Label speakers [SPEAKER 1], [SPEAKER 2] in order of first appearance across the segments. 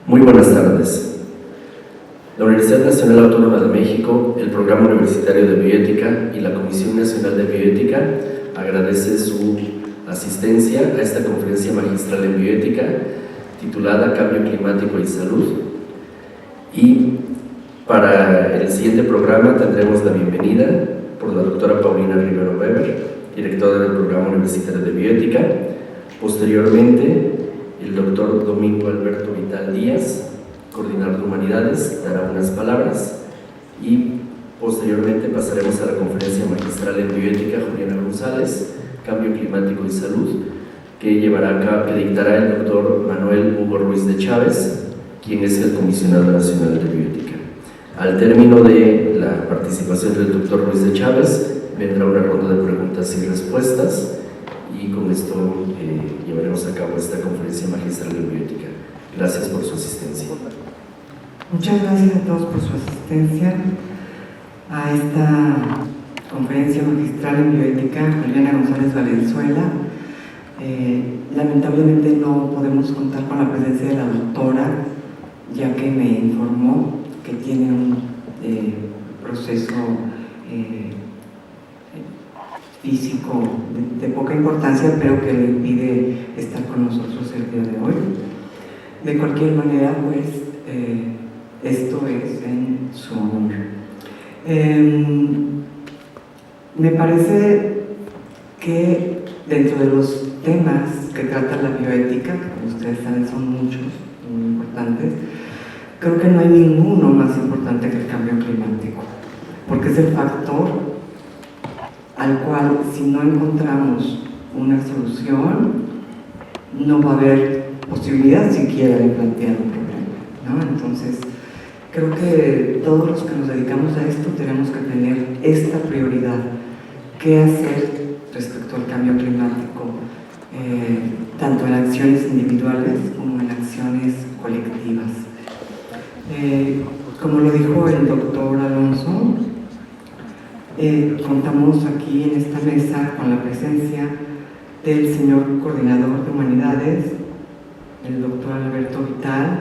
[SPEAKER 1] Muy buenas tardes. La Universidad Nacional Autónoma de México, el Programa Universitario de Bioética y la Comisión Nacional de Bioética agradece su asistencia a esta conferencia magistral en bioética titulada Cambio Climático y Salud. Y para el siguiente programa tendremos la bienvenida por la doctora Paulina Rivero Weber, directora del Programa Universitario de Bioética. Posteriormente, el doctor Domingo Alberto Vital Díaz, coordinador de Humanidades, dará unas palabras y posteriormente pasaremos a la conferencia magistral en bioética Juliana González, Cambio Climático y Salud, que dictará el doctor Manuel Hugo Ruiz de Chávez, quien es el comisionado nacional de bioética. Al término de la participación del doctor Ruiz de Chávez, vendrá una ronda de preguntas y respuestas, y con esto llevaremos a cabo esta conferencia magistral en bioética. Gracias por su asistencia.
[SPEAKER 2] Muchas gracias a todos por su asistencia a esta conferencia magistral en bioética Juliana González Valenzuela. Lamentablemente no podemos contar con la presencia de la doctora, ya que me informó que tiene un proceso físico de poca importancia, pero que le impide estar con nosotros el día de hoy. De cualquier manera, pues, esto es en su honor. Me parece que dentro de los temas que trata la bioética, que como ustedes saben son muchos, muy importantes, creo que no hay ninguno más importante que el cambio climático, porque es el factor al cual, si no encontramos una solución, no va a haber posibilidad siquiera de plantear un problema, ¿no? Entonces, creo que todos los que nos dedicamos a esto tenemos que tener esta prioridad: qué hacer respecto al cambio climático, tanto en acciones individuales como en acciones colectivas. Como lo dijo el doctor Alonso, contamos aquí en esta mesa con la presencia del señor coordinador de Humanidades, el doctor Alberto Vital.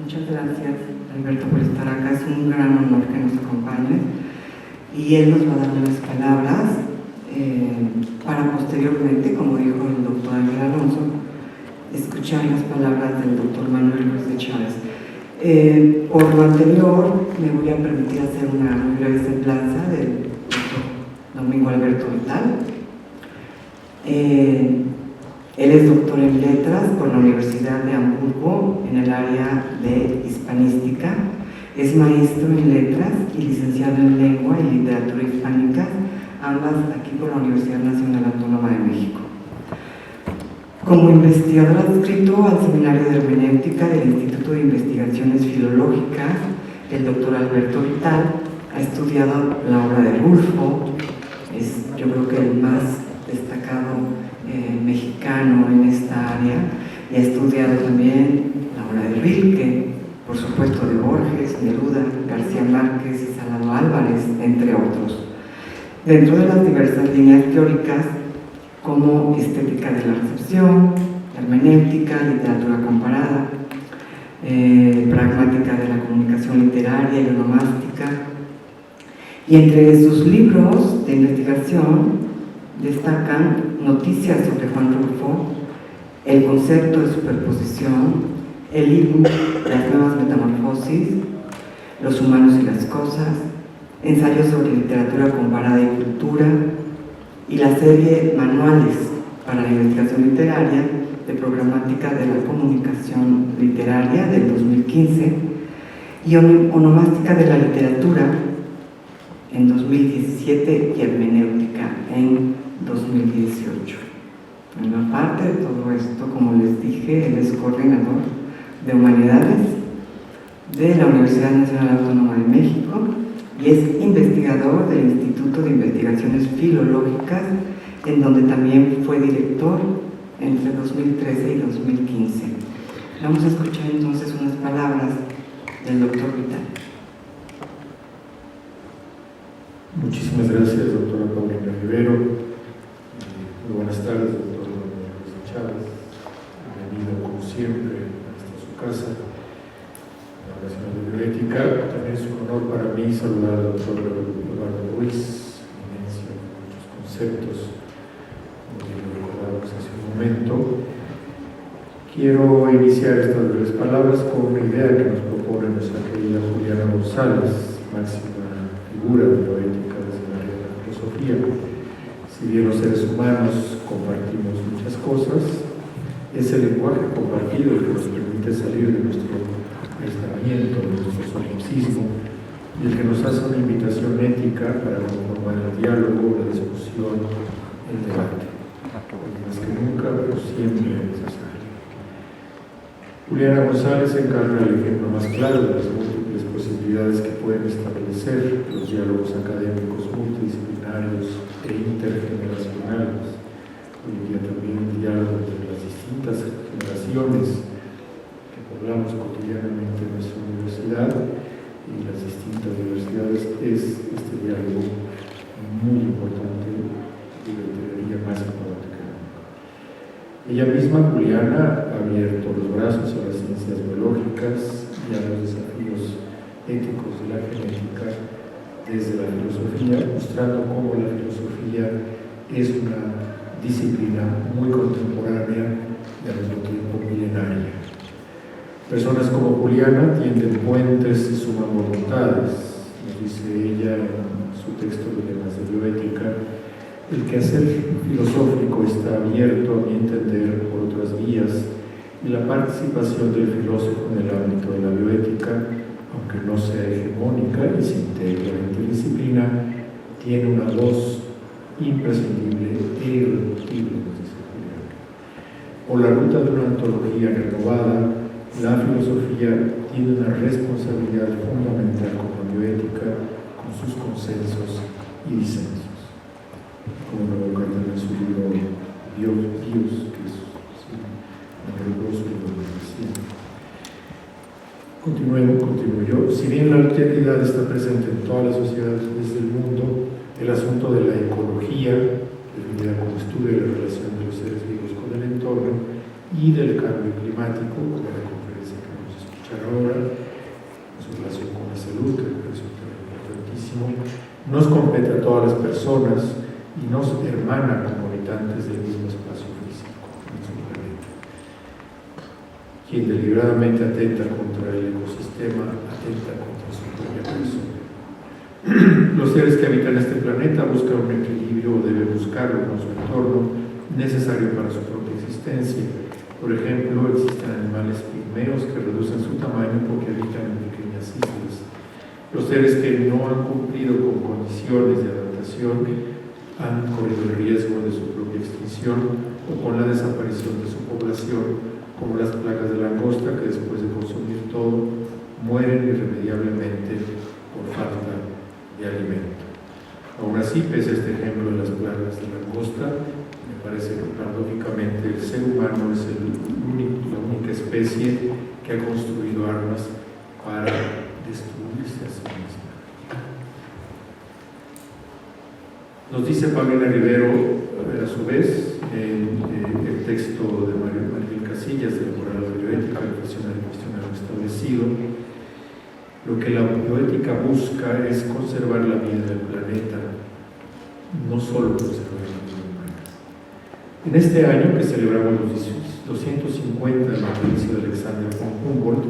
[SPEAKER 2] Muchas gracias, Alberto, por estar acá. Es un gran honor que nos acompañe, y él nos va a dar unas palabras para posteriormente, como dijo el doctor Ángel Alonso, escuchar las palabras del doctor Manuel Ruiz de Chávez. Por lo anterior, me voy a permitir hacer una muy breve semblanza del doctor Domingo Alberto Vital. Él es doctor en letras por la Universidad de Hamburgo en el área de hispanística. Es maestro en letras y licenciado en lengua y literatura hispánica, ambas aquí por la Universidad Nacional Autónoma de México. Como investigador adscrito al Seminario de Hermenéutica del Instituto de Investigaciones Filológicas, el doctor Alberto Vital ha estudiado la obra de Rulfo, es yo creo que el más destacado mexicano en esta área, y ha estudiado también la obra de Rilke, por supuesto de Borges, Neruda, García Márquez y Salado Álvarez, entre otros. Dentro de las diversas líneas teóricas como estética de la recepción, hermenéutica, literatura comparada, pragmática de la comunicación literaria y onomástica. Y entre sus libros de investigación destacan Noticias sobre Juan Rulfo, El concepto de superposición, El ebook, Las nuevas metamorfosis, Los humanos y las cosas, Ensayos sobre literatura comparada y cultura, y la serie Manuales para la investigación literaria de programática de la comunicación literaria del 2015 y onomástica de la literatura en 2017 y hermenéutica en 2018. En la parte de todo esto, como les dije, él es coordinador de Humanidades de la Universidad Nacional Autónoma de México y es investigador del Instituto de Investigaciones Filológicas, en donde también fue director entre 2013 y 2015. Vamos a escuchar entonces unas palabras del doctor Vital.
[SPEAKER 3] Muchísimas gracias, doctora Paulina Rivero. Muy buenas tardes, doctor Chávez. Bienvenido, como siempre, a su casa. saludar al doctor Eduardo Ruiz, eminencia de muchos conceptos, como lo recordamos hace un momento. Quiero iniciar estas breves palabras con una idea que nos propone nuestra querida Juliana González, máxima figura de bioética desde el área de la filosofía. Si bien los seres humanos compartimos muchas cosas, es el lenguaje compartido el que nos permite salir de nuestro aislamiento, de nuestro solipsismo, y el que nos hace una invitación ética para conformar el diálogo, la discusión, el debate. Más que nunca, pero siempre es necesario. Juliana González encarna el ejemplo más claro de las múltiples posibilidades que pueden establecer los diálogos académicos multidisciplinarios e intergeneracionales. Hoy en día también el diálogo entre las distintas generaciones que poblamos cotidianamente en nuestra universidad y las distintas universidades es este diálogo muy importante y de teoría más importante que nunca. Ella misma, Juliana, ha abierto los brazos a las ciencias biológicas y a los desafíos éticos de la genética desde la filosofía, mostrando cómo la filosofía es una disciplina muy contemporánea y al mismo tiempo milenaria. Personas como Juliana tienden puentes y suman voluntades, nos dice ella en su texto de Dilemas de Bioética. El quehacer filosófico está abierto, a mi entender, por otras vías, y la participación del filósofo en el ámbito de la bioética, aunque no sea hegemónica y se integra en la interdisciplina, tiene una voz imprescindible e irreductible, nos dice Juliana. Por la ruta de una ontología renovada, la filosofía tiene una responsabilidad fundamental con la bioética, con sus consensos y disensos. Como lo evoca en su libro Bios, que es un riguroso libro de medicina. Continúo yo. Si bien la alteridad está presente en todas las sociedades del mundo, el asunto de la ecología, definida como estudio de la relación de los seres vivos con el entorno, y del cambio climático, como la conferencia que vamos a escuchar ahora, en su relación con la salud, que me parece un tema importantísimo, nos compete a todas las personas y nos hermana como habitantes del mismo espacio físico, nuestro planeta. Quien deliberadamente atenta contra el ecosistema, atenta contra su propia persona. Los seres que habitan este planeta buscan un equilibrio o deben buscarlo con su entorno necesario para su propia existencia. Por ejemplo, existen animales pigmeos que reducen su tamaño porque habitan en pequeñas islas. Los seres que no han cumplido con condiciones de adaptación han corrido el riesgo de su propia extinción o con la desaparición de su población, como las plagas de langosta que después de consumir todo mueren irremediablemente por falta de alimento. Aún así, pese a este ejemplo de las plagas de langosta, me parece que paradójicamente el ser humano es la única especie que ha construido armas para destruirse a sí misma. Nos dice Paulina Rivero, a su vez, en el texto de María Casillas, de la moral de bioética, reflexionar y cuestionar lo establecido, lo que la bioética busca es conservar la vida del planeta, no solo conservar la vida humana. En este año que celebramos los 250 del natalicio de Alexander von Humboldt,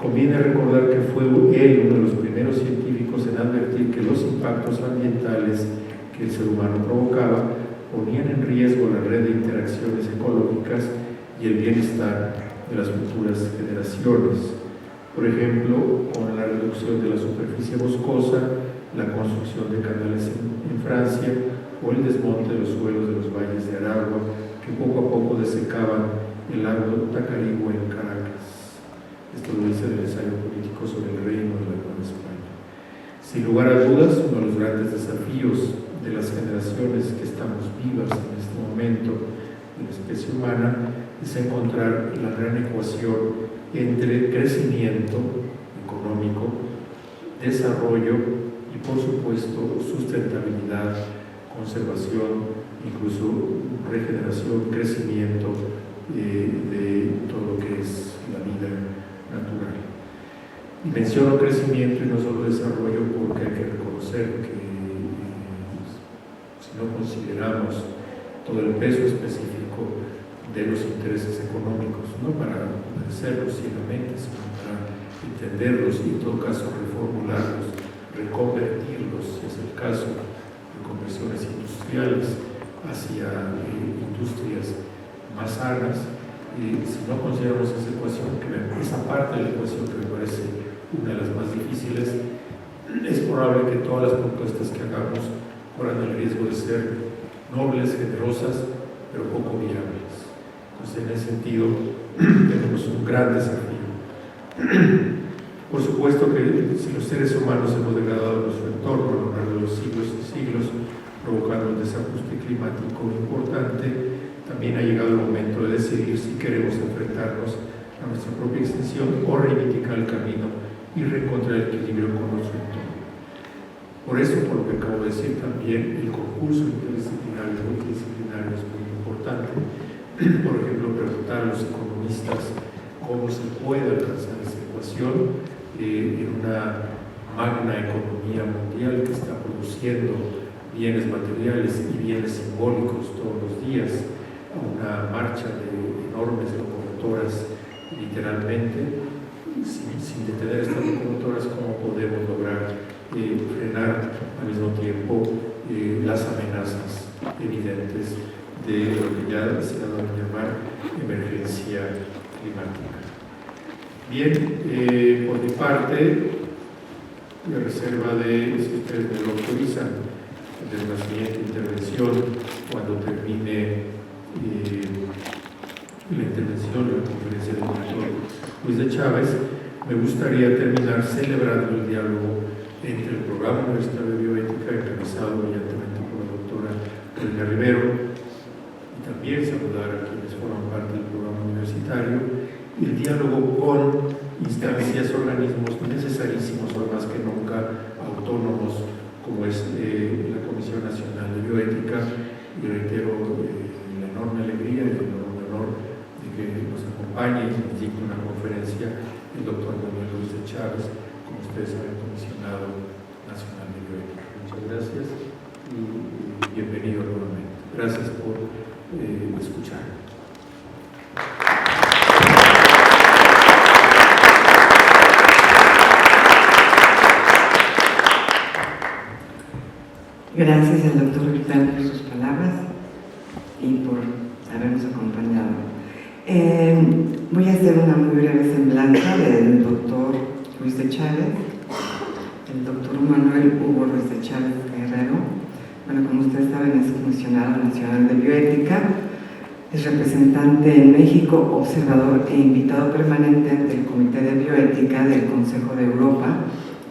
[SPEAKER 3] conviene recordar que fue él uno de los primeros científicos en advertir que los impactos ambientales que el ser humano provocaba ponían en riesgo la red de interacciones ecológicas y el bienestar de las futuras generaciones. Por ejemplo, con la reducción de la superficie boscosa, la construcción de canales en Francia o el desmonte de los suelos de los valles de Aragua que poco a poco desecaban el lago Tacarigua en Caracas. Esto lo dice el ensayo político sobre el reino de la Nueva España. Sin lugar a dudas, uno de los grandes desafíos de las generaciones que estamos vivas en este momento de la especie humana es encontrar la gran ecuación entre crecimiento económico, desarrollo y, por supuesto, sustentabilidad, conservación, incluso regeneración, crecimiento de todo lo que es la vida natural. Y menciono crecimiento y no solo desarrollo porque hay que reconocer que si no consideramos todo el peso específico de los intereses económicos, no para obedecerlos ciegamente, sino para entenderlos y en todo caso reformularlos, reconvertirlos, si es el caso, de conversiones industriales hacia industrias más sanas. Si no consideramos esa ecuación, esa parte de la ecuación que me parece una de las más difíciles, es probable que todas las propuestas que hagamos corran el riesgo de ser nobles, generosas, pero poco viables. Entonces, en ese sentido, tenemos un gran desafío. Por supuesto que si los seres humanos hemos degradado nuestro entorno a lo largo de los siglos y siglos, provocando un desajuste climático importante, también ha llegado el momento de decidir si queremos enfrentarnos a nuestra propia extinción o reivindicar el camino y reencontrar el equilibrio con nuestro entorno. Por eso, por lo que acabo de decir, también el concurso interdisciplinario y multidisciplinario es muy importante. Por ejemplo, preguntar a los economistas cómo se puede alcanzar esa ecuación en una magna economía mundial que está produciendo bienes materiales y bienes simbólicos todos los días, a una marcha de enormes locomotoras, literalmente. Sin detener estas locomotoras, ¿cómo podemos lograr frenar al mismo tiempo las amenazas evidentes de lo que ya se ha dado a llamar emergencia climática? Bien, por mi parte, de reserva de, si ustedes me lo autorizan, de la siguiente intervención, cuando termine la intervención de la conferencia del doctor Luis de Chávez, me gustaría terminar celebrando el diálogo entre el Programa Universitario de Bioética, encabezado brillantemente por la doctora Elena Rivero, y también saludar a quienes forman parte del programa universitario, y el diálogo con instancias, organismos necesarísimos, o más que nunca autónomos, como es la Comisión Nacional de Bioética, y reitero la enorme alegría y el enorme honor de que nos acompañe y nos dicte una conferencia el doctor Manuel Luis de Chávez, como ustedes saben, comisionado nacional de bioética. Muchas gracias y bienvenido nuevamente. Gracias por escuchar.
[SPEAKER 2] Gracias al doctor Vital por sus palabras y por habernos acompañado. Voy a hacer una muy breve semblanza del doctor Luis de Chávez, el doctor Manuel Hugo Luis de Chávez Guerrero. Bueno, como ustedes saben, es comisionado nacional de bioética, es representante en México, observador e invitado permanente ante el Comité de Bioética del Consejo de Europa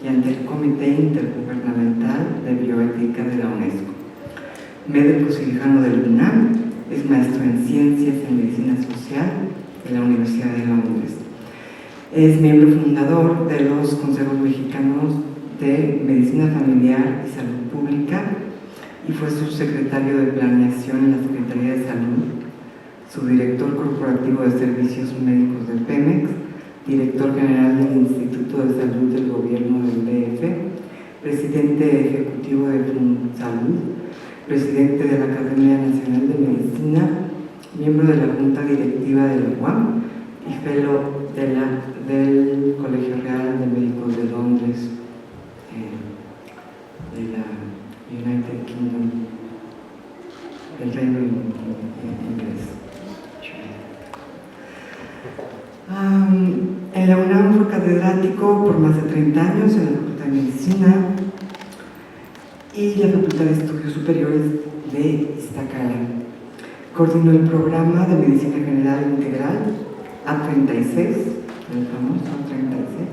[SPEAKER 2] y ante el Comité Intergubernamental de Bioética de la UNESCO. Médico cirujano del UNAM, es maestro en Ciencias y Medicina Social de la Universidad de Londres. Es miembro fundador de los Consejos Mexicanos de Medicina Familiar y Salud Pública y fue subsecretario de Planeación en la Secretaría de Salud, subdirector corporativo de Servicios Médicos de Pemex, director general del Instituto de Salud del Gobierno del DF, presidente ejecutivo de FunSalud, presidente de la Academia Nacional de Medicina, miembro de la Junta Directiva de la UAM y fellow del Colegio Real de Médicos de Londres, de la United Kingdom, del Reino Inglés. En la UNAM fue catedrático por más de 30 años en la Facultad de Medicina y la Facultad de Estudios Superiores de Iztacala. Coordinó el programa de Medicina General Integral A36, el famoso A36,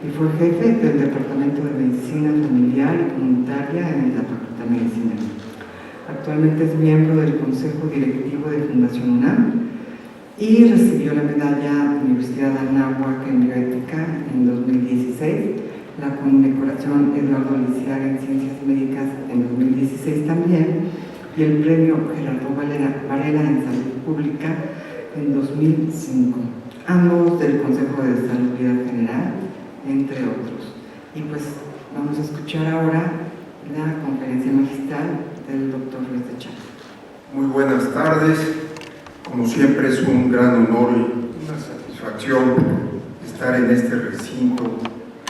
[SPEAKER 2] y fue jefe del Departamento de Medicina Familiar y Comunitaria en la Facultad de Medicina. Actualmente es miembro del Consejo Directivo de Fundación UNAM y recibió la medalla Universidad de Anáhuac en Bioética en 2016, la condecoración Eduardo Lisiaga en Ciencias Médicas en 2016 también, y el premio Gerardo Varela en Salud Pública en 2005, ambos del Consejo de Salud General entre otros. Y pues vamos a escuchar ahora la conferencia magistral del doctor Luis de Chávez.
[SPEAKER 4] Muy buenas tardes. Como siempre es un gran honor y una satisfacción estar en este recinto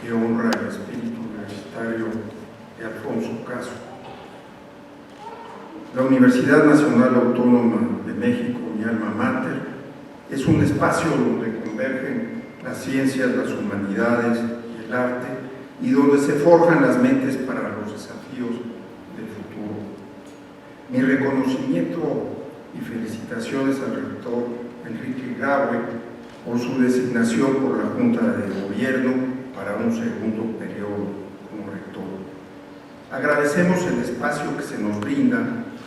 [SPEAKER 4] que honra el espíritu universitario de Alfonso Caso. La Universidad Nacional Autónoma de México, mi alma mater, es un espacio donde convergen las ciencias, las humanidades y el arte, y donde se forjan las mentes para los desafíos del futuro. Mi reconocimiento y felicitaciones al rector Enrique Graue por su designación por la Junta de Gobierno para un segundo periodo como rector. Agradecemos el espacio que se nos brinda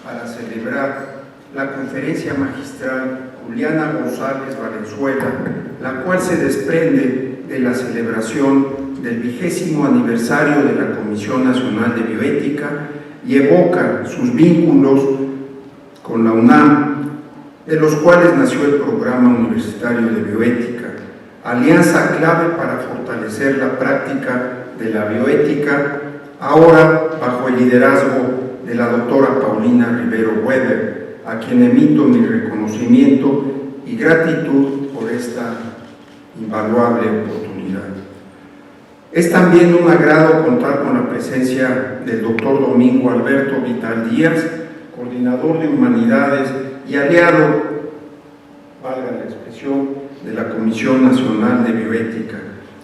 [SPEAKER 4] para celebrar la conferencia magistral Juliana González Valenzuela, la cual se desprende de la celebración del 20º aniversario de la Comisión Nacional de Bioética y evoca sus vínculos con la UNAM, de los cuales nació el Programa Universitario de Bioética, alianza clave para fortalecer la práctica de la bioética, ahora bajo el liderazgo de la doctora Paulina Rivero Weber, a quien emito mi reconocimiento y gratitud por esta invaluable oportunidad. Es también un agrado contar con la presencia del doctor Domingo Alberto Vital Díaz, coordinador de Humanidades y aliado, valga la expresión, de la Comisión Nacional de Bioética.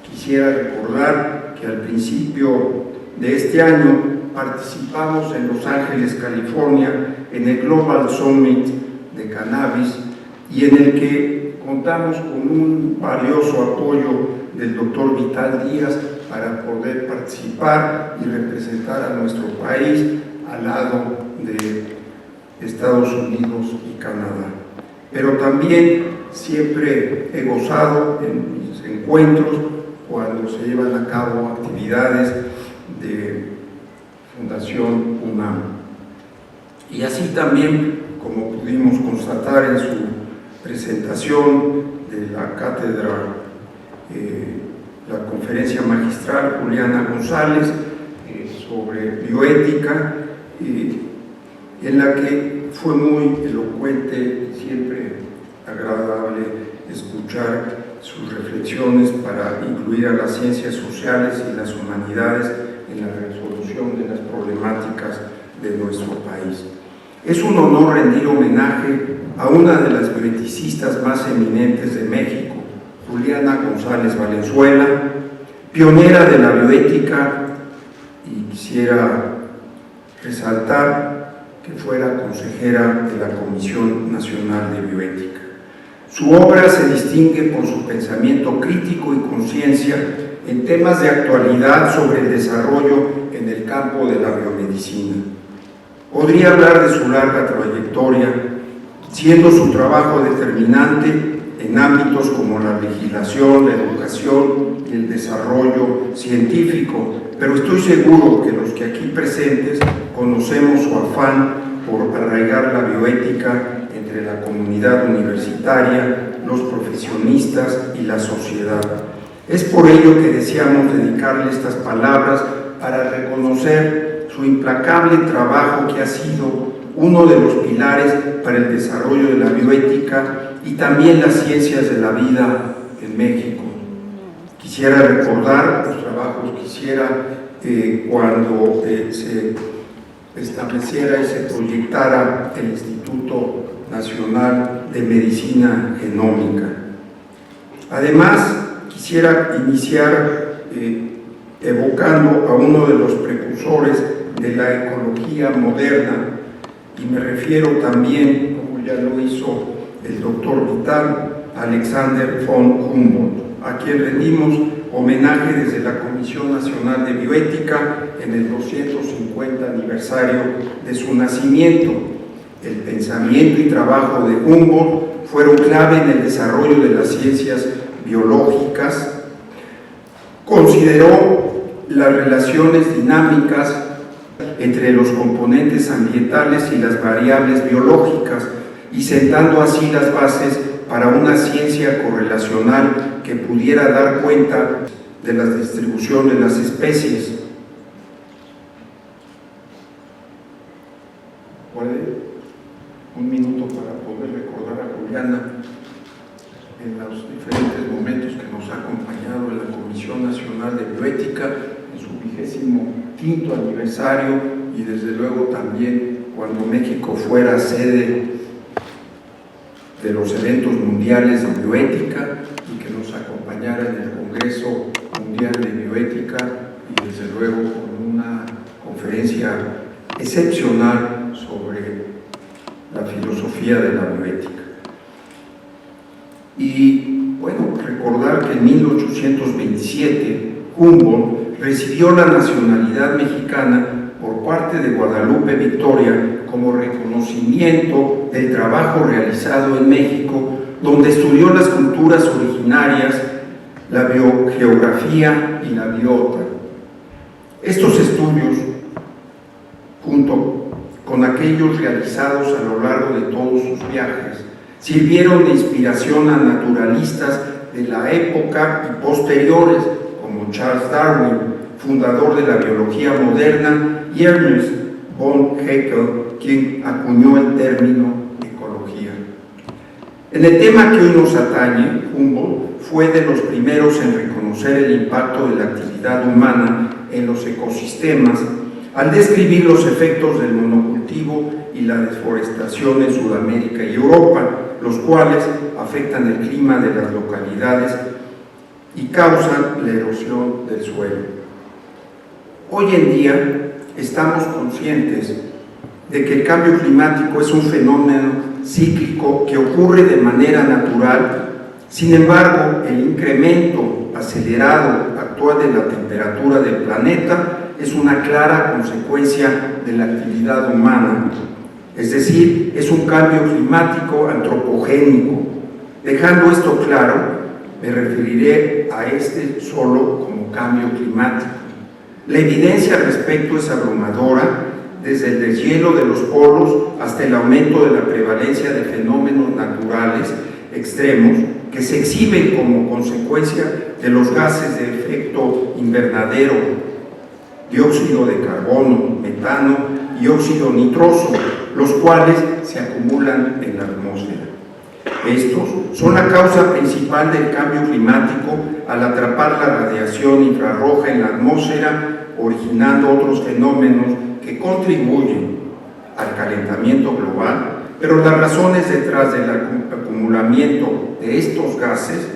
[SPEAKER 4] Quisiera recordar que al principio de este año participamos en Los Ángeles, California, en el Global Summit de Cannabis, y en el que contamos con un valioso apoyo del doctor Vital Díaz para poder participar y representar a nuestro país al lado de Estados Unidos y Canadá. Pero también siempre he gozado en mis encuentros cuando se llevan a cabo actividades de Fundación UNAM. Y así también, como pudimos constatar en su presentación de la cátedra, la conferencia magistral Juliana González sobre bioética, en la que fue muy elocuente y siempre agradable escuchar sus reflexiones para incluir a las ciencias sociales y las humanidades en la resolución de las problemáticas de nuestro país. Es un honor rendir homenaje a una de las bioeticistas más eminentes de México, Juliana González Valenzuela, pionera de la bioética, y quisiera resaltar que fuera consejera de la Comisión Nacional de Bioética. Su obra se distingue por su pensamiento crítico y conciencia en temas de actualidad sobre el desarrollo en el campo de la biomedicina. Podría hablar de su larga trayectoria, siendo su trabajo determinante en ámbitos como la legislación, la educación y el desarrollo científico, pero estoy seguro que los que aquí presentes conocemos su afán por arraigar la bioética entre la comunidad universitaria, los profesionistas y la sociedad. Es por ello que deseamos dedicarle estas palabras para reconocer su implacable trabajo, que ha sido uno de los pilares para el desarrollo de la bioética y también las ciencias de la vida en México. Quisiera recordar los trabajos que hiciera cuando se estableciera y se proyectara el Instituto Nacional de Medicina Genómica. Además, quisiera iniciar evocando a uno de los precursores de la ecología moderna, y me refiero también, como ya lo hizo el doctor Vital, Alexander von Humboldt, a quien rendimos homenaje desde la Comisión Nacional de Bioética en el 250 aniversario de su nacimiento. El pensamiento y trabajo de Humboldt fueron clave en el desarrollo de las ciencias biológicas. Consideró las relaciones dinámicas entre los componentes ambientales y las variables biológicas, y sentando así las bases para una ciencia correlacional que pudiera dar cuenta de la distribución de las especies. ¿Puede? Un minuto para poder recordar a Juliana en los diferentes momentos que nos ha acompañado en la Comisión Nacional de Bioética, en su 25º aniversario, y desde luego también cuando México fuera sede de los eventos mundiales de bioética, y que nos acompañara en el Congreso Mundial de Bioética, y desde luego con una conferencia excepcional sobre la filosofía de la bioética. Y bueno, recordar que en 1827 Humboldt recibió la nacionalidad mexicana por parte de Guadalupe Victoria como reconocimiento del trabajo realizado en México, donde estudió las culturas originarias, la biogeografía y la biota. Estos estudios, junto con aquellos realizados a lo largo de todos sus viajes, sirvieron de inspiración a naturalistas de la época y posteriores, como Charles Darwin, fundador de la biología moderna, y Ernst von Haeckel, quien acuñó el término ecología. En el tema que hoy nos atañe, Humboldt fue de los primeros en reconocer el impacto de la actividad humana en los ecosistemas, al describir los efectos del monocultivo y la deforestación en Sudamérica y Europa, los cuales afectan el clima de las localidades y causan la erosión del suelo. Hoy en día estamos conscientes de que el cambio climático es un fenómeno cíclico que ocurre de manera natural. Sin embargo, el incremento acelerado actual de la temperatura del planeta es una clara consecuencia de la actividad humana, es decir, es un cambio climático antropogénico. Dejando esto claro, me referiré a este solo como cambio climático. La evidencia al respecto es abrumadora, desde el deshielo de los polos hasta el aumento de la prevalencia de fenómenos naturales extremos que se exhiben como consecuencia de los gases de efecto invernadero, dióxido de carbono, metano y óxido nitroso, los cuales se acumulan en la atmósfera. Estos son la causa principal del cambio climático al atrapar la radiación infrarroja en la atmósfera, originando otros fenómenos que contribuyen al calentamiento global, pero las razones detrás del acumulamiento de estos gases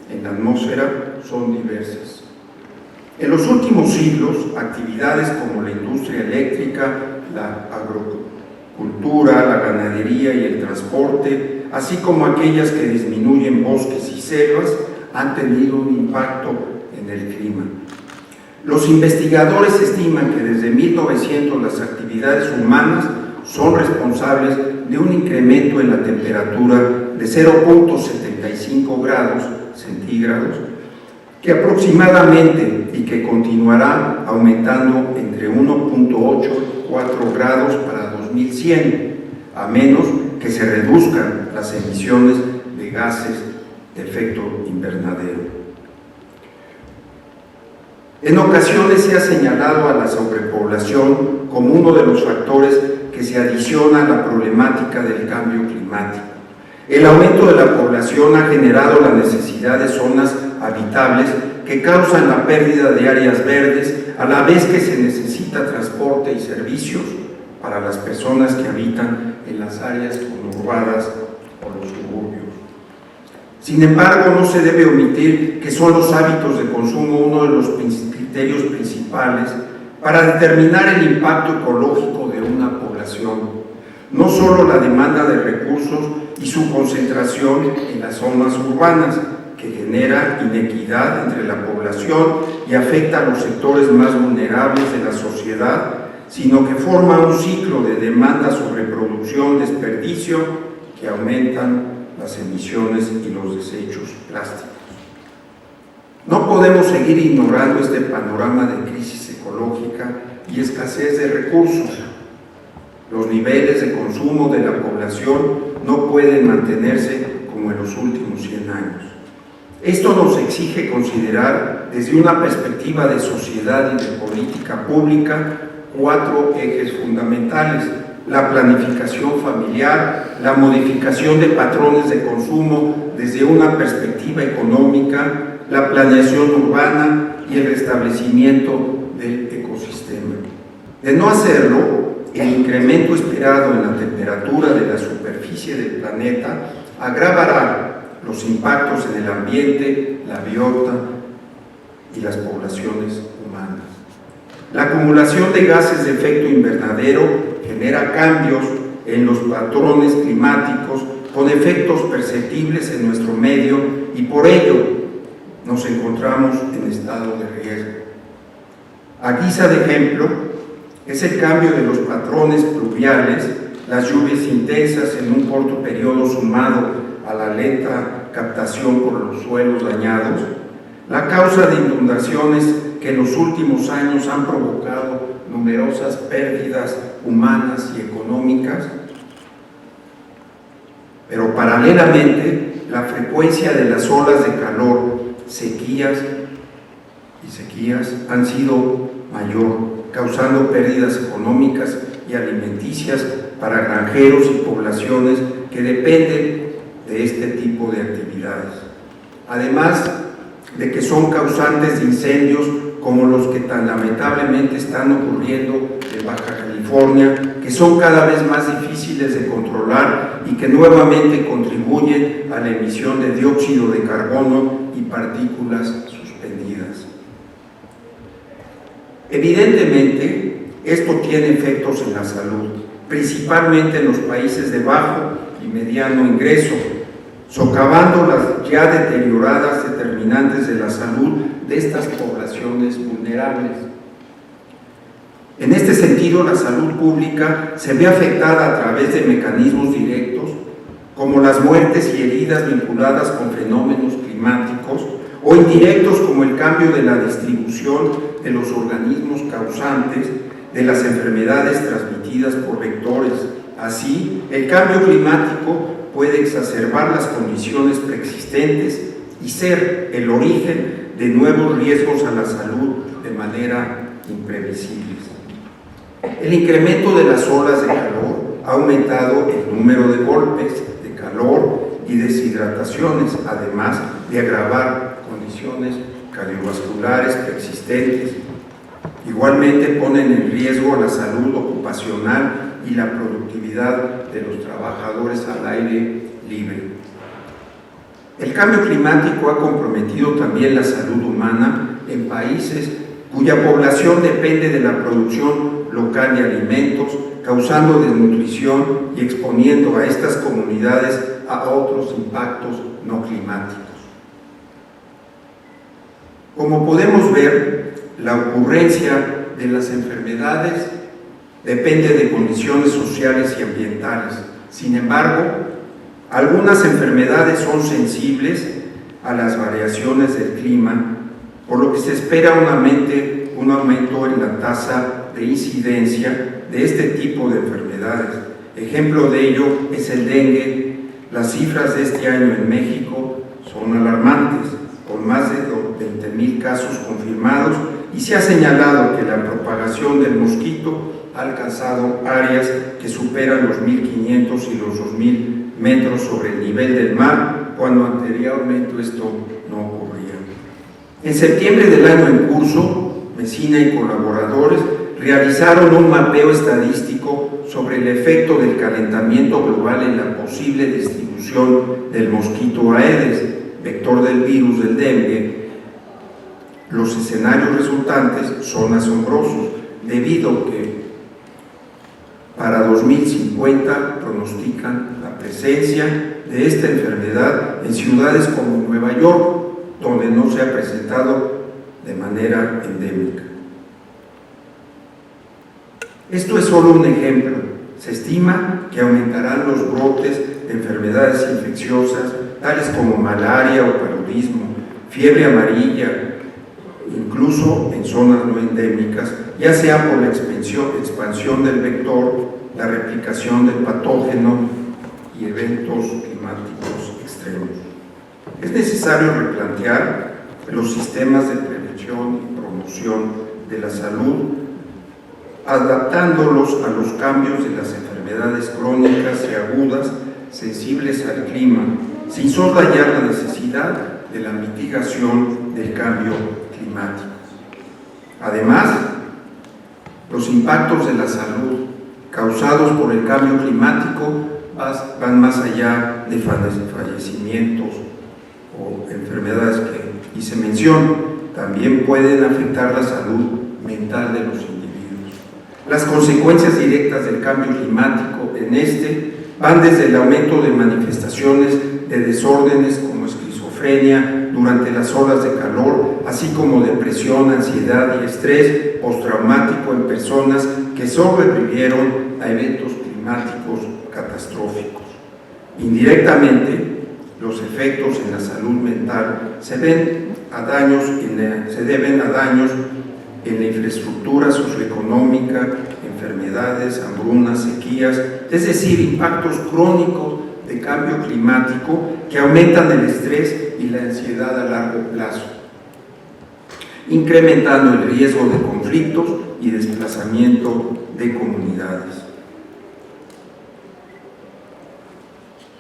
[SPEAKER 4] en la atmósfera son diversas. En los últimos siglos, actividades como la industria eléctrica, la agricultura, la ganadería y el transporte, así como aquellas que disminuyen bosques y selvas, han tenido un impacto en el clima. Los investigadores estiman que desde 1900 las actividades humanas son responsables de un incremento en la temperatura de 0.75 grados centígrados, que aproximadamente y que continuará aumentando entre 1.8 y 4 grados para 2100, a menos que se reduzcan las emisiones de gases de efecto invernadero. En ocasiones se ha señalado a la sobrepoblación como uno de los factores que se adiciona a la problemática del cambio climático. El aumento de la población ha generado la necesidad de zonas habitables que causan la pérdida de áreas verdes, a la vez que se necesita transporte y servicios para las personas que habitan en las áreas conurbadas o los suburbios. Sin embargo, no se debe omitir que son los hábitos de consumo uno de los criterios principales para determinar el impacto ecológico de una población. No solo la demanda de recursos y su concentración en las zonas urbanas, que genera inequidad entre la población y afecta a los sectores más vulnerables de la sociedad, sino que forma un ciclo de demanda sobre producción, desperdicio, que aumentan las emisiones y los desechos plásticos. No podemos seguir ignorando este panorama de crisis ecológica y escasez de recursos. Los niveles de consumo de la población no pueden mantenerse como en los últimos 100 años. Esto nos exige considerar desde una perspectiva de sociedad y de política pública 4 ejes fundamentales: la planificación familiar, la modificación de patrones de consumo desde una perspectiva económica, la planeación urbana y el restablecimiento del ecosistema. De no hacerlo, el incremento esperado en la temperatura de la superficie del planeta agravará los impactos en el ambiente, la biota y las poblaciones humanas. La acumulación de gases de efecto invernadero genera cambios en los patrones climáticos con efectos perceptibles en nuestro medio y por ello nos encontramos en estado de riesgo. A guisa de ejemplo, es el cambio de los patrones pluviales, las lluvias intensas en un corto periodo sumado a la lenta captación por los suelos dañados, la causa de inundaciones que en los últimos años han provocado numerosas pérdidas humanas y económicas, pero paralelamente la frecuencia de las olas de calor, sequías han sido mayor, causando pérdidas económicas y alimenticias para granjeros y poblaciones que dependen de este tipo de actividades. Además de que son causantes de incendios como los que tan lamentablemente están ocurriendo en Baja California, que son cada vez más difíciles de controlar y que nuevamente contribuyen a la emisión de dióxido de carbono y partículas suspendidas. Evidentemente, esto tiene efectos en la salud, principalmente en los países de bajo y mediano ingreso, socavando las ya deterioradas determinantes de la salud de estas poblaciones vulnerables. En este sentido, la salud pública se ve afectada a través de mecanismos directos, como las muertes y heridas vinculadas con fenómenos climáticos, o indirectos como el cambio de la distribución de los organismos causantes de las enfermedades transmitidas por vectores. Así, el cambio climático puede exacerbar las condiciones preexistentes y ser el origen de nuevos riesgos a la salud de manera imprevisible. El incremento de las olas de calor ha aumentado el número de golpes de calor y deshidrataciones, además de agravar condiciones cardiovasculares preexistentes. Igualmente ponen en riesgo la salud ocupacional y la productividad de los trabajadores al aire libre. El cambio climático ha comprometido también la salud humana en países cuya población depende de la producción local de alimentos, causando desnutrición y exponiendo a estas comunidades a otros impactos no climáticos. Como podemos ver, la ocurrencia de las enfermedades depende de condiciones sociales y ambientales. Sin embargo, algunas enfermedades son sensibles a las variaciones del clima, por lo que se espera un aumento en la tasa de incidencia de este tipo de enfermedades. Ejemplo de ello es el dengue. Las cifras de este año en México son alarmantes, con más de 20,000 casos confirmados, y se ha señalado que la propagación del mosquito ha alcanzado áreas que superan los 1.500 y los 2.000 metros sobre el nivel del mar, cuando anteriormente esto no ocurría. En septiembre del año en curso, Mesina y colaboradores realizaron un mapeo estadístico sobre el efecto del calentamiento global en la posible distribución del mosquito Aedes, vector del virus del dengue. Los escenarios resultantes son asombrosos, debido a que para 2050 pronostican la presencia de esta enfermedad en ciudades como Nueva York, donde no se ha presentado de manera endémica. Esto es solo un ejemplo. Se estima que aumentarán los brotes de enfermedades infecciosas, tales como malaria o paludismo, fiebre amarilla, incluso en zonas no endémicas, ya sea por la expansión del vector, la replicación del patógeno y eventos climáticos extremos. Es necesario replantear los sistemas de prevención prevención y promoción de la salud, adaptándolos a los cambios de las enfermedades crónicas y agudas sensibles al clima, sin soslayar la necesidad de la mitigación del cambio climático. Además, los impactos de la salud causados por el cambio climático van más allá de fallecimientos o enfermedades que hice mención, también pueden afectar la salud mental de los individuos. Las consecuencias directas del cambio climático van desde el aumento de manifestaciones de desórdenes como esquizofrenia durante las olas de calor, así como depresión, ansiedad y estrés postraumático en personas que sobrevivieron a eventos climáticos catastróficos. Indirectamente, los efectos en la salud mental se deben a daños en la infraestructura socioeconómica, enfermedades, hambrunas, sequías, es decir, impactos crónicos de cambio climático que aumentan el estrés y la ansiedad a largo plazo, incrementando el riesgo de conflictos y desplazamiento de comunidades.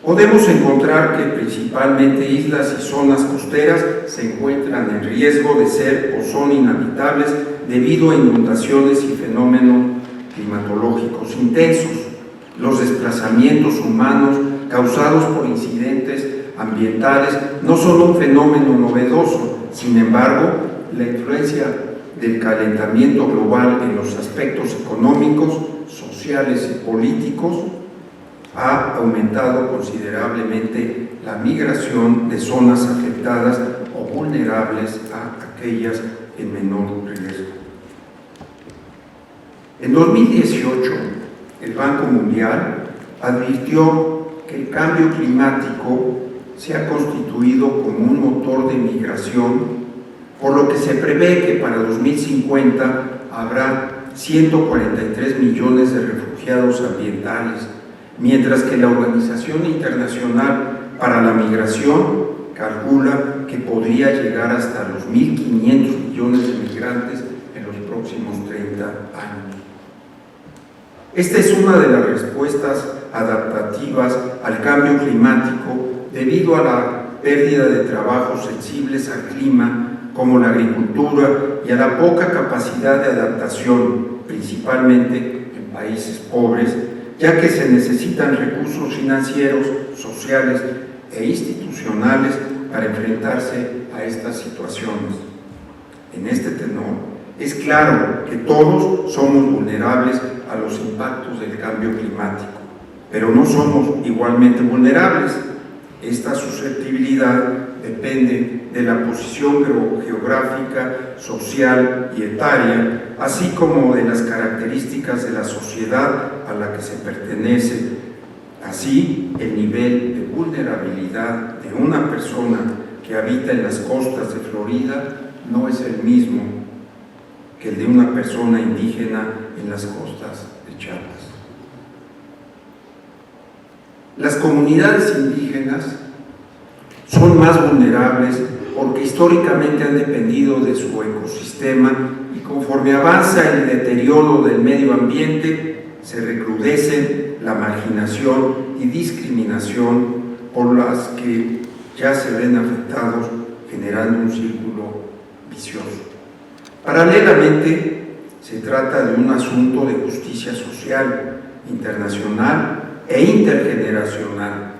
[SPEAKER 4] Podemos encontrar que principalmente islas y zonas costeras se encuentran en riesgo de ser o son inhabitables debido a inundaciones y fenómenos climatológicos intensos. Los desplazamientos humanos causados por incidentes ambientales no son un fenómeno novedoso. Sin embargo, la influencia del calentamiento global en los aspectos económicos, sociales y políticos ha aumentado considerablemente la migración de zonas afectadas o vulnerables a aquellas en menor riesgo. En 2018, el Banco Mundial advirtió que el cambio climático se ha constituido como un motor de migración, por lo que se prevé que para 2050 habrá 143 millones de refugiados ambientales, mientras que la Organización Internacional para la Migración calcula que podría llegar hasta los 1.500 millones de migrantes en los próximos 30 años. Esta es una de las respuestas adaptativas al cambio climático debido a la pérdida de trabajos sensibles al clima, como la agricultura, y a la poca capacidad de adaptación, principalmente en países pobres, ya que se necesitan recursos financieros, sociales e institucionales para enfrentarse a estas situaciones. En este tenor, es claro que todos somos vulnerables a los impactos del cambio climático, pero no somos igualmente vulnerables. Esta susceptibilidad depende de la posición geográfica, social y etaria, así como de las características de la sociedad a la que se pertenece. Así, el nivel de vulnerabilidad de una persona que habita en las costas de Florida no es el mismo que el de una persona indígena en las costas de Chiapas. Las comunidades indígenas son más vulnerables porque históricamente han dependido de su ecosistema y conforme avanza el deterioro del medio ambiente se recrudecen la marginación y discriminación por las que ya se ven afectados, generando un círculo vicioso. Paralelamente, se trata de un asunto de justicia social, internacional e intergeneracional,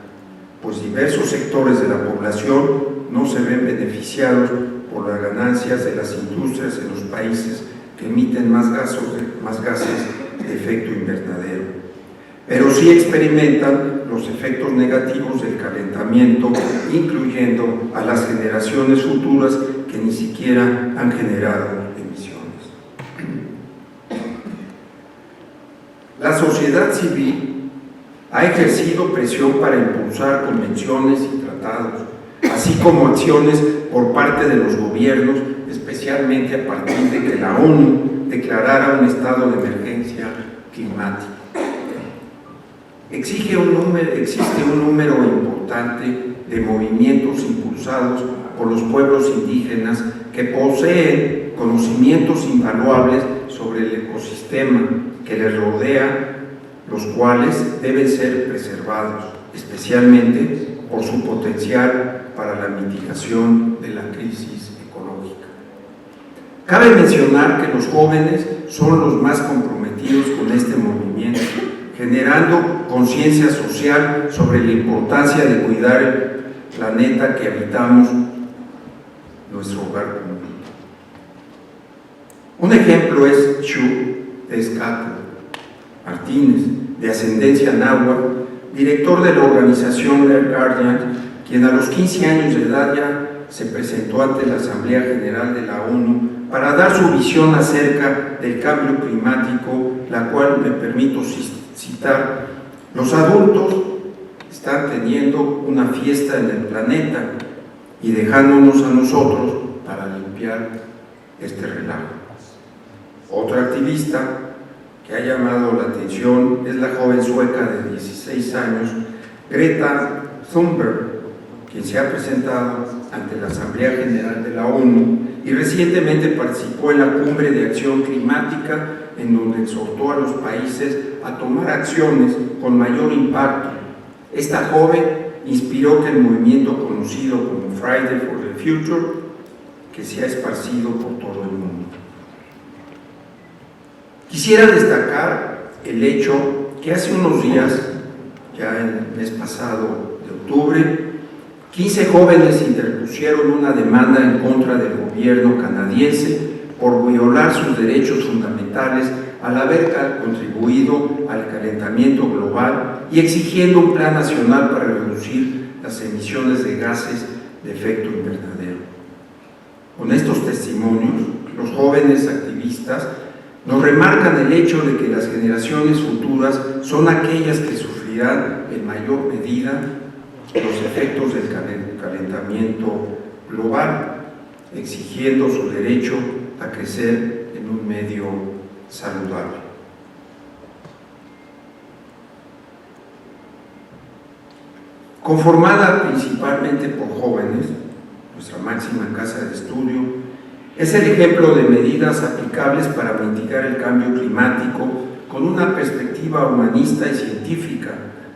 [SPEAKER 4] pues diversos sectores de la población no se ven beneficiados por las ganancias de las industrias en los países que emiten más gases de efecto invernadero, pero sí experimentan los efectos negativos del calentamiento, incluyendo a las generaciones futuras que ni siquiera han generado emisiones. La sociedad civil ha ejercido presión para impulsar convenciones y tratados, así como acciones por parte de los gobiernos, especialmente a partir de que la ONU declarara un estado de emergencia climática. Existe un número importante de movimientos impulsados por los pueblos indígenas que poseen conocimientos invaluables sobre el ecosistema que les rodea, los cuales deben ser preservados, especialmente por su potencial para la mitigación de la crisis ecológica. Cabe mencionar que los jóvenes son los más comprometidos con este movimiento, generando conciencia social sobre la importancia de cuidar el planeta que habitamos, nuestro hogar común. Un ejemplo es Chu Tezcatl Martínez, de ascendencia náhuatl, director de la organización Earth Guardian, quien a los 15 años de edad ya se presentó ante la Asamblea General de la ONU para dar su visión acerca del cambio climático, la cual me permito citar: los adultos están teniendo una fiesta en el planeta y dejándonos a nosotros para limpiar este relajo. Otra activista que ha llamado la atención es la joven sueca de 16 años, Greta Thunberg, quien se ha presentado ante la Asamblea General de la ONU y recientemente participó en la Cumbre de Acción Climática, en donde exhortó a los países a tomar acciones con mayor impacto. Esta joven inspiró que el movimiento conocido como Friday for the Future, que se ha esparcido por todo el mundo. Quisiera destacar el hecho que hace unos días, ya el mes pasado de octubre, 15 jóvenes interpusieron una demanda en contra del gobierno canadiense por violar sus derechos fundamentales al haber contribuido al calentamiento global y exigiendo un plan nacional para reducir las emisiones de gases de efecto invernadero. Con estos testimonios, los jóvenes activistas nos remarcan el hecho de que las generaciones futuras son aquellas que sufrirán en mayor medida los efectos del calentamiento global, exigiendo su derecho a crecer en un medio saludable. Conformada principalmente por jóvenes, nuestra máxima casa de estudio es el ejemplo de medidas aplicables para mitigar el cambio climático con una perspectiva humanista y científica.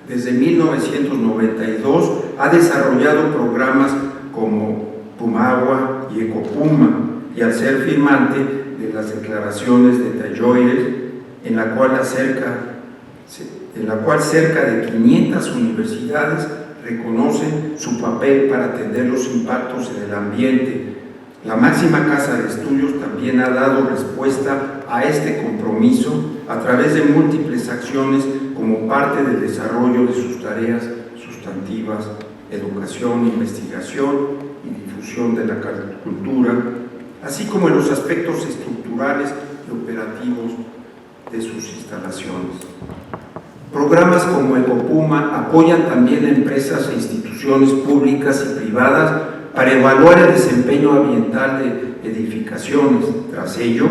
[SPEAKER 4] Desde 1992 ha desarrollado programas como Pumagua y Ecopuma, y al ser firmante de las declaraciones de Tayoires, en la cual cerca de 500 universidades reconocen su papel para atender los impactos en el ambiente. La máxima casa de estudios también ha dado respuesta a este compromiso a través de múltiples acciones como parte del desarrollo de sus tareas sustantivas, educación, investigación y difusión de la cultura, así como en los aspectos estructurales y operativos de sus instalaciones. Programas como Ecopuma apoyan también a empresas e instituciones públicas y privadas para evaluar el desempeño ambiental de edificaciones. Tras ello,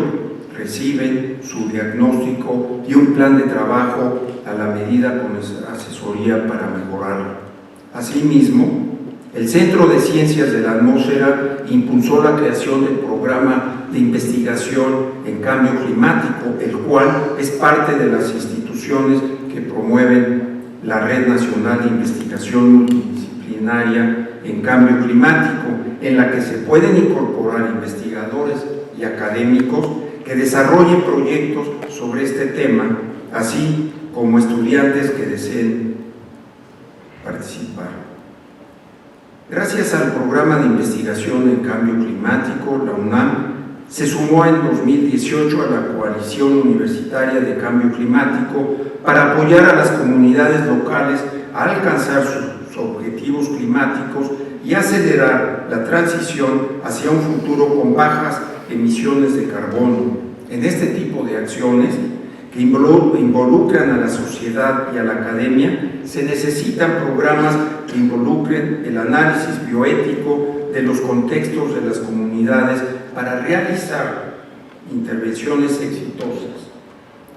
[SPEAKER 4] reciben su diagnóstico y un plan de trabajo a la medida con asesoría para mejorarlo. Asimismo, el Centro de Ciencias de la Atmósfera impulsó la creación del programa de investigación en cambio climático, el cual es parte de las instituciones que promueven la Red Nacional de Investigación Multidisciplinaria en Cambio Climático, en la que se pueden incorporar investigadores y académicos que desarrollen proyectos sobre este tema, así como estudiantes que deseen participar. Gracias al programa de investigación en cambio climático, la UNAM se sumó en 2018 a la Coalición Universitaria de Cambio Climático para apoyar a las comunidades locales a alcanzar sus objetivos climáticos y acelerar la transición hacia un futuro con bajas emisiones de carbono. En este tipo de acciones que involucran a la sociedad y a la academia, se necesitan programas que involucren el análisis bioético de los contextos de las comunidades para realizar intervenciones exitosas.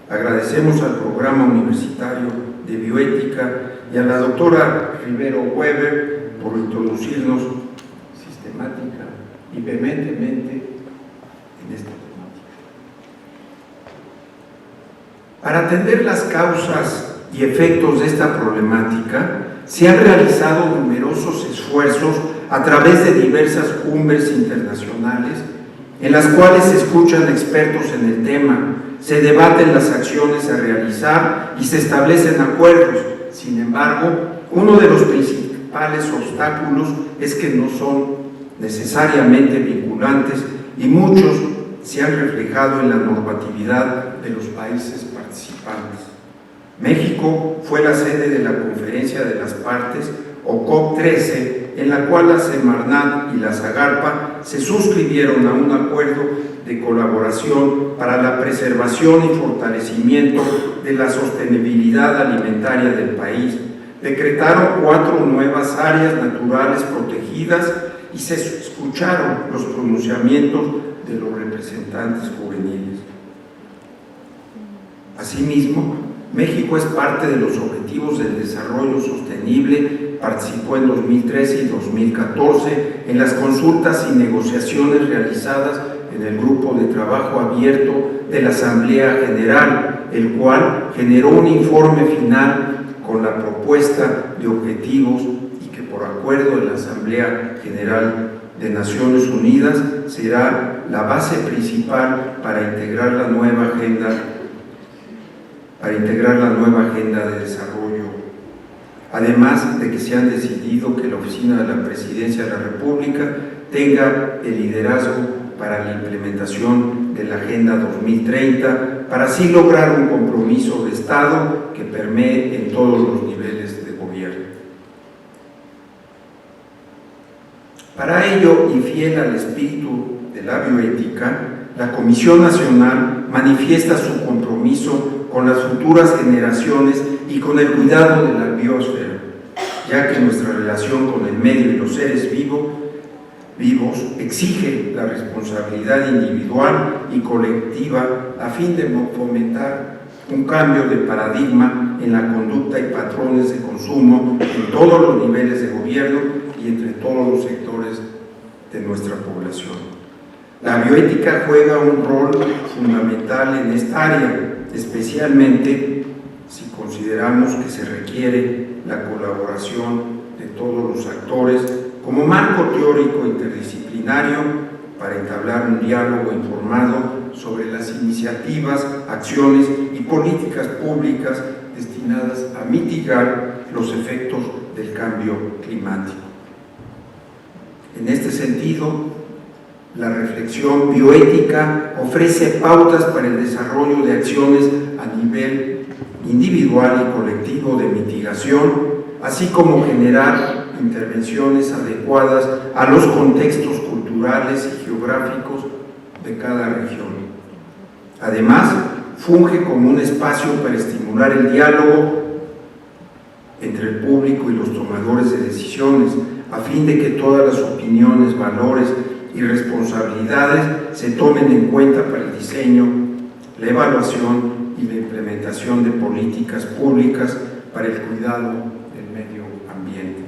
[SPEAKER 4] Agradecemos al Programa Universitario de Bioética y a la doctora Rivero Weber por introducirnos y vehementemente en esta temática. Para atender las causas y efectos de esta problemática, se han realizado numerosos esfuerzos a través de diversas cumbres internacionales en las cuales se escuchan expertos en el tema, se debaten las acciones a realizar y se establecen acuerdos. Sin embargo, uno de los principales obstáculos es que no son necesariamente vinculantes y muchos se han reflejado en la normatividad de los países participantes. México fue la sede de la Conferencia de las Partes, o COP13, en la cual la Semarnat y la Zagarpa se suscribieron a un acuerdo de colaboración para la preservación y fortalecimiento de la sostenibilidad alimentaria del país. Decretaron 4 nuevas áreas naturales protegidas y se escucharon los pronunciamientos de los representantes juveniles. Asimismo, México es parte de los Objetivos del Desarrollo Sostenible, participó en 2013 y 2014 en las consultas y negociaciones realizadas en el Grupo de Trabajo Abierto de la Asamblea General, el cual generó un informe final con la propuesta de objetivos y que por acuerdo de la Asamblea General de Naciones Unidas será la base principal para integrar la nueva agenda de desarrollo, además de que se han decidido que la Oficina de la Presidencia de la República tenga el liderazgo para la implementación de la Agenda 2030, para así lograr un compromiso de Estado que permee en todos los niveles de gobierno. Para ello, y fiel al espíritu de la bioética, la Comisión Nacional manifiesta su compromiso con las futuras generaciones y con el cuidado de la biosfera, ya que nuestra relación con el medio y los seres vivos exige la responsabilidad individual y colectiva a fin de fomentar un cambio de paradigma en la conducta y patrones de consumo en todos los niveles de gobierno y entre todos los sectores de nuestra población. La bioética juega un rol fundamental en esta área, especialmente si consideramos que se requiere la colaboración de todos los actores como marco teórico interdisciplinario para entablar un diálogo informado sobre las iniciativas, acciones y políticas públicas destinadas a mitigar los efectos del cambio climático. En este sentido, la reflexión bioética ofrece pautas para el desarrollo de acciones a nivel individual y colectivo de mitigación, así como generar intervenciones adecuadas a los contextos culturales y geográficos de cada región. Además, funge como un espacio para estimular el diálogo entre el público y los tomadores de decisiones, a fin de que todas las opiniones, valores y responsabilidades se tomen en cuenta para el diseño, la evaluación y la implementación de políticas públicas para el cuidado del medio ambiente.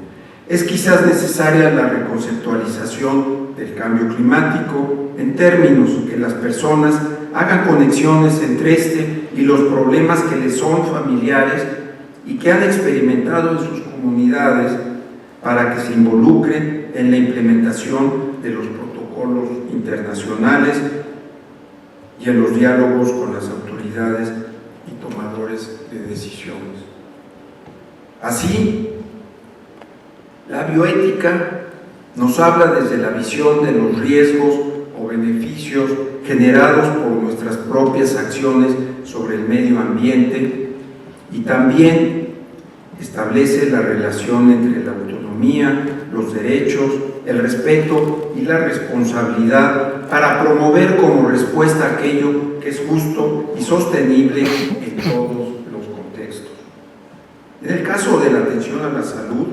[SPEAKER 4] Es quizás necesaria la reconceptualización del cambio climático en términos que las personas hagan conexiones entre este y los problemas que les son familiares y que han experimentado en sus comunidades, para que se involucren en la implementación de los protocolos internacionales y en los diálogos con las autoridades y tomadores de decisiones. Así, la bioética nos habla desde la visión de los riesgos o beneficios generados por nuestras propias acciones sobre el medio ambiente y también establece la relación entre la autonomía, los derechos, el respeto y la responsabilidad para promover como respuesta aquello que es justo y sostenible en todos los contextos. En el caso de la atención a la salud,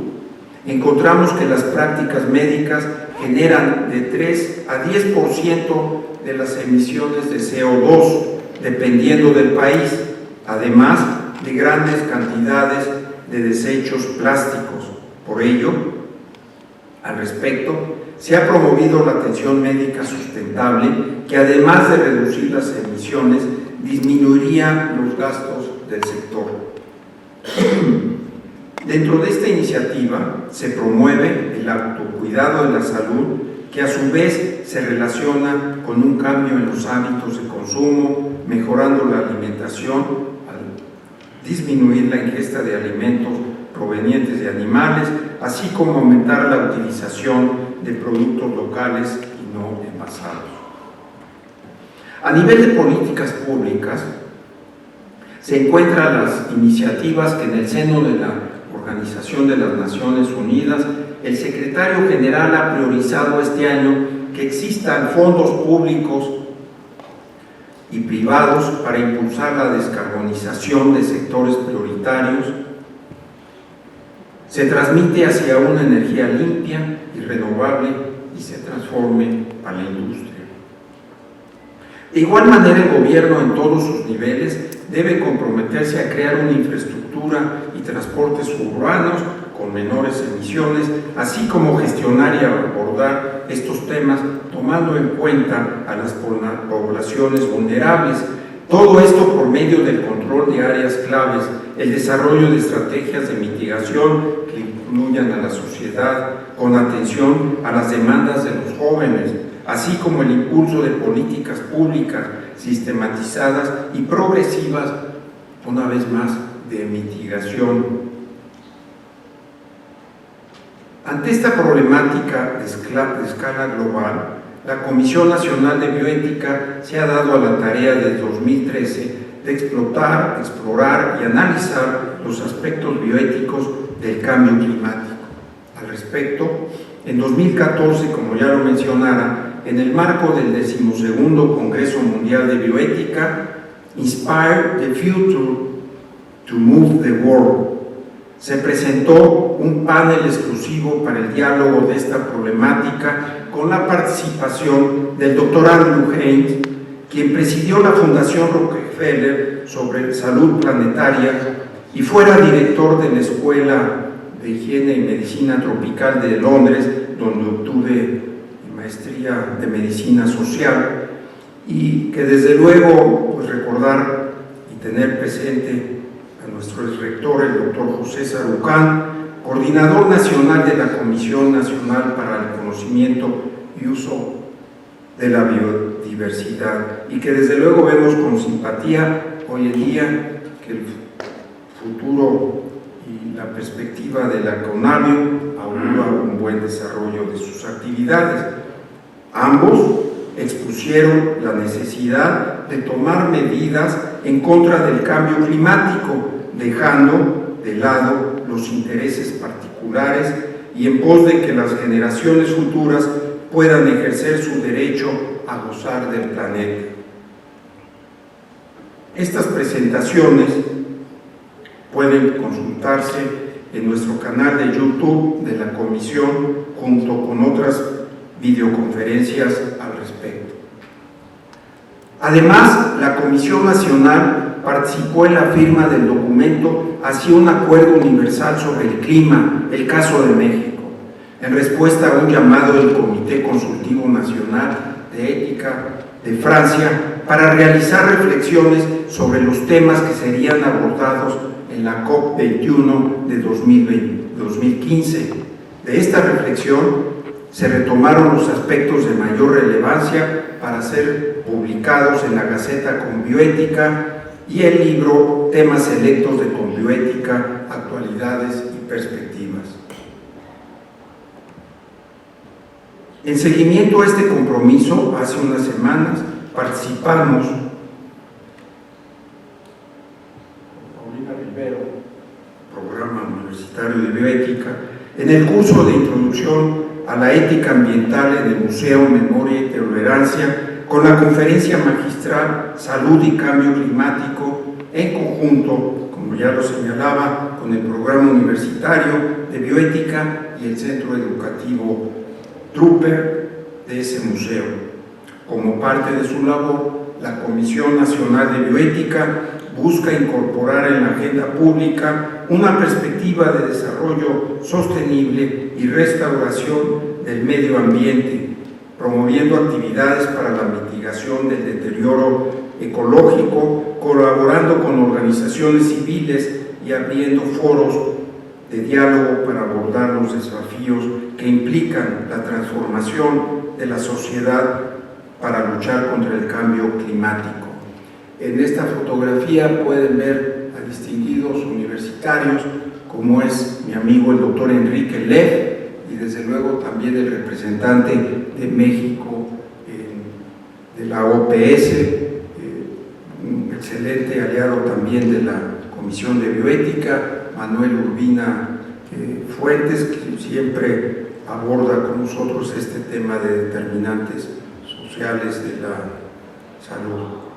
[SPEAKER 4] encontramos que las prácticas médicas generan de 3 a 10% de las emisiones de CO2, dependiendo del país, además de grandes cantidades de desechos plásticos. Por ello, al respecto, se ha promovido la atención médica sustentable, que además de reducir las emisiones, disminuiría los gastos del sector. Dentro de esta iniciativa se promueve el autocuidado de la salud, que a su vez se relaciona con un cambio en los hábitos de consumo, mejorando la alimentación al disminuir la ingesta de alimentos provenientes de animales, así como aumentar la utilización de productos locales y no envasados. A nivel de políticas públicas, se encuentran las iniciativas que en el seno de la Organización de las Naciones Unidas, el secretario general ha priorizado este año que existan fondos públicos y privados para impulsar la descarbonización de sectores prioritarios. Se transmite hacia una energía limpia y renovable y se transforme a la industria. De igual manera, el gobierno en todos sus niveles debe comprometerse a crear una infraestructura y transportes urbanos con menores emisiones, así como gestionar y abordar estos temas tomando en cuenta a las poblaciones vulnerables. Todo esto por medio del control de áreas claves, el desarrollo de estrategias de mitigación que incluyan a la sociedad con atención a las demandas de los jóvenes, así como el impulso de políticas públicas sistematizadas y progresivas, una vez más, de mitigación. Ante esta problemática de escala global, la Comisión Nacional de Bioética se ha dado a la tarea desde 2013 de explorar y analizar los aspectos bioéticos del cambio climático. Al respecto, en 2014, como ya lo mencionara, en el marco del 12º Congreso Mundial de Bioética, Inspire the Future to Move the World, se presentó un panel exclusivo para el diálogo de esta problemática con la participación del Dr. Andrew Haynes, quien presidió la Fundación Rockefeller sobre Salud Planetaria y fuera director de la Escuela de Higiene y Medicina Tropical de Londres, donde obtuve mi maestría de Medicina Social, y que desde luego pues, recordar y tener presente a nuestro exrector, el doctor José Sarucán, coordinador nacional de la Comisión Nacional para el Conocimiento y Uso de la Biodiversidad, y que desde luego vemos con simpatía hoy en día que el futuro y la perspectiva de la CONABIO augura un buen desarrollo de sus actividades. Ambos expusieron la necesidad de tomar medidas en contra del cambio climático, dejando de lado los intereses particulares y en pos de que las generaciones futuras puedan ejercer su derecho a gozar del planeta. Estas presentaciones pueden consultarse en nuestro canal de YouTube de la Comisión, junto con otras videoconferencias al respecto. Además, la Comisión Nacional participó en la firma del documento hacia un acuerdo universal sobre el clima, el caso de México, en respuesta a un llamado del Comité Consultivo Nacional de Ética de Francia para realizar reflexiones sobre los temas que serían abordados en la COP21 de 2015. De esta reflexión se retomaron los aspectos de mayor relevancia para ser publicados en la Gaceta Conbioética y el libro Temas Selectos de Conbioética, Actualidades y Perspectivas. En seguimiento a este compromiso, hace unas semanas participamos Paulina Rivero, Programa Universitario de Bioética, en el curso de Introducción a la Ética Ambiental en el Museo Memoria y Tolerancia, con la conferencia magistral Salud y Cambio Climático, en conjunto, como ya lo señalaba, con el Programa Universitario de Bioética y el Centro Educativo Trooper de ese museo. Como parte de su labor, la Comisión Nacional de Bioética busca incorporar en la agenda pública una perspectiva de desarrollo sostenible y restauración del medio ambiente, promoviendo actividades para la mitigación del deterioro ecológico, colaborando con organizaciones civiles y abriendo foros de diálogo para abordar los desafíos que implican la transformación de la sociedad para luchar contra el cambio climático. En esta fotografía pueden ver a distinguidos universitarios, como es mi amigo el doctor Enrique Leff, y desde luego también el representante de México de la OPS, un excelente aliado también de la Comisión de Bioética, Manuel Urbina Fuentes, que siempre aborda con nosotros este tema de determinantes sociales de la salud.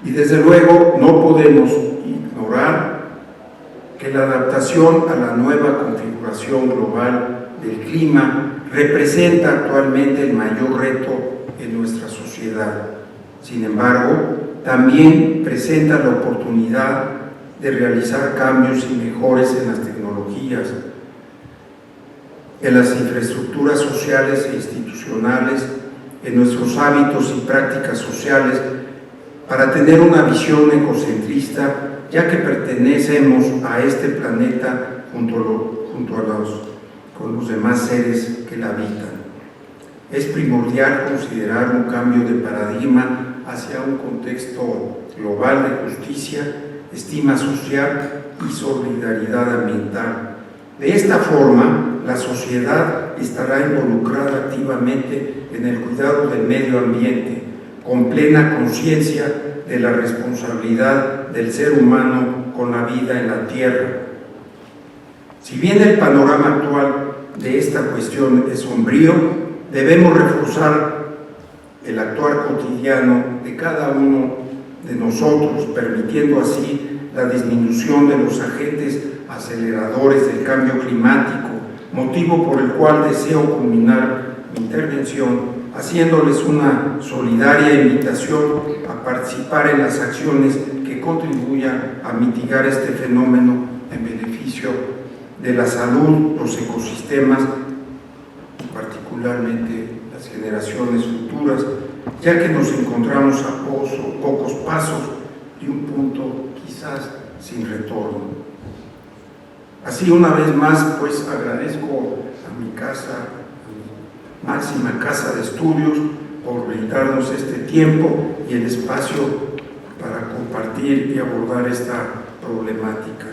[SPEAKER 4] Y desde luego no podemos ignorar que la adaptación a la nueva configuración global del clima representa actualmente el mayor reto en nuestra sociedad. Sin embargo, también presenta la oportunidad de realizar cambios y mejores en las tecnologías, en las infraestructuras sociales e institucionales, en nuestros hábitos y prácticas sociales, para tener una visión ecocentrista, ya que pertenecemos a este planeta con los demás seres que la habitan. Es primordial considerar un cambio de paradigma hacia un contexto global de justicia, estima social y solidaridad ambiental. De esta forma, la sociedad estará involucrada activamente en el cuidado del medio ambiente, con plena conciencia de la responsabilidad del ser humano con la vida en la Tierra. Si bien el panorama actual de esta cuestión es sombrío, debemos reforzar el actuar cotidiano de cada uno de nosotros, permitiendo así la disminución de los agentes aceleradores del cambio climático, motivo por el cual deseo culminar mi intervención haciéndoles una solidaria invitación a participar en las acciones que contribuyan a mitigar este fenómeno en beneficio de la salud, los ecosistemas, particularmente las generaciones futuras, ya que nos encontramos a pocos pasos de un punto quizás sin retorno. Así, una vez más, pues agradezco a mi casa, a mi máxima casa de estudios, por brindarnos este tiempo y el espacio para compartir y abordar esta problemática.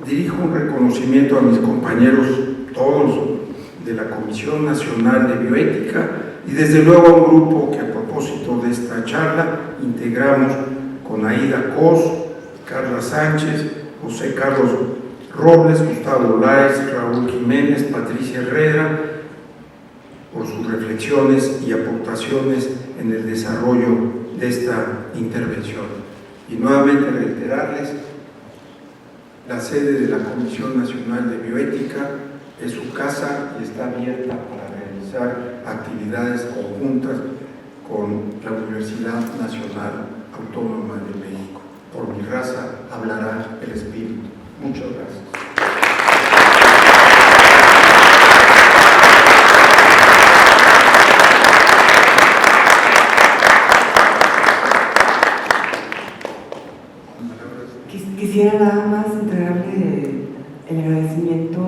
[SPEAKER 4] Dirijo un reconocimiento a mis compañeros, todos de la Comisión Nacional de Bioética, y desde luego a un grupo que a propósito de esta charla integramos con Aida Cos, Carla Sánchez, José Carlos Robles, Gustavo Láez, Raúl Jiménez, Patricia Herrera, por sus reflexiones y aportaciones en el desarrollo de esta intervención. Y nuevamente reiterarles, la sede de la Comisión Nacional de Bioética es su casa y está abierta para realizar actividades conjuntas con la Universidad Nacional Autónoma de México. Por mi raza hablará el espíritu. Muchas gracias.
[SPEAKER 2] Quisiera nada más entregarle el agradecimiento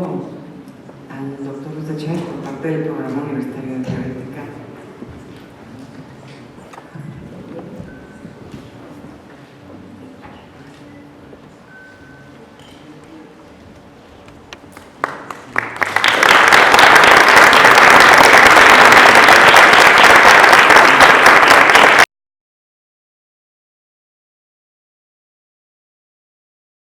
[SPEAKER 2] al doctor Luz Echay por parte del Programa Universitario de Bioética.